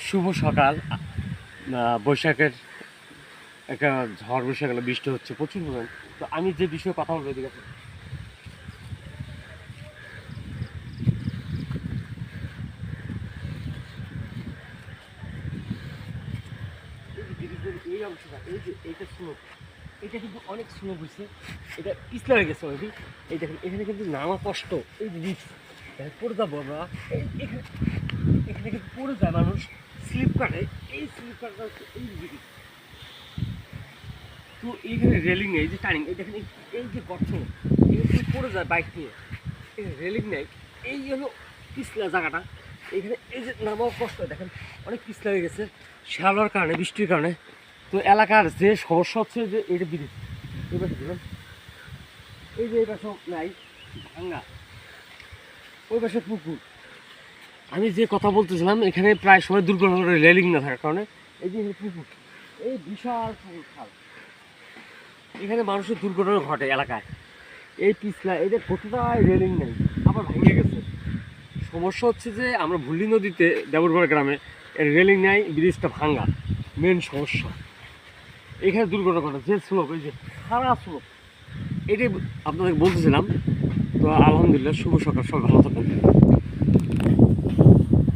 শুভ সকাল। বৈশাখের একটা ঝড় বসে গেল, বৃষ্টি হচ্ছে প্রচুর পরিমাণ। তো আমি যে বিষয়ে কথা বলবো এদিকে আসুন। এই অংশটা, এই যে এইটা স্লোপ, এটা কিন্তু অনেক স্লোপ হয়েছে, এটা পিছলা হয়ে গেছে অলরেডি। এই দেখেন এখানে কিন্তু নামা কষ্ট, এই যে রিক্স পড়ে যাবো আমরা। এখানে এখানে কিন্তু পড়ে যায় মানুষ, স্লিপ কাটে। এই স্লিপ কাটটা হচ্ছে এই দিকে। তো এইখানে রেলিং নেই, এই যে টার্নিং, এই দেখেন এই যে গর্ত, এখানে পড়ে যায় বাইক নিয়ে। এই রেলিং নেই, এই হলো পিছলা জায়গাটা। এখানে এই যে নামাও কষ্ট, দেখেন অনেক পিছলা হয়ে গেছে শ্যালোর কারণে, বৃষ্টির কারণে। তো এলাকার যে সমস্যা হচ্ছে যে এইটা ব্রিজ, এই পাশে দেখুন, এই যে এই পাশে নাই ভাঙ্গা, ওই পাশে পুকুর। আমি যে কথা বলতেছিলাম, এখানে প্রায় সময় দুর্ঘটনা রেলিং না থাকার কারণে এই যে পুকুর, এই বিশাল পুকুর খাল, এখানে মানুষের দুর্ঘটনা ঘটে এলাকায়। এই পিছলা এটা কোথায় রেলিং নেই, আবার ভেঙে গেছে। সমস্যা হচ্ছে যে আমরা ভুল্লি নদীতে দেবরগড় গ্রামে রেলিং নাই, ব্রিজটা ভাঙ্গা মেন সমস্যা। এখানে দুর্ঘটনা ঘটে, যে স্লোপ, এই যে খারাপ স্লোপ, এটাই আপনাদের বলতেছিলাম। তো আলহামদুলিল্লাহ, শুভ সকাল, সব ভালো থাকবেন।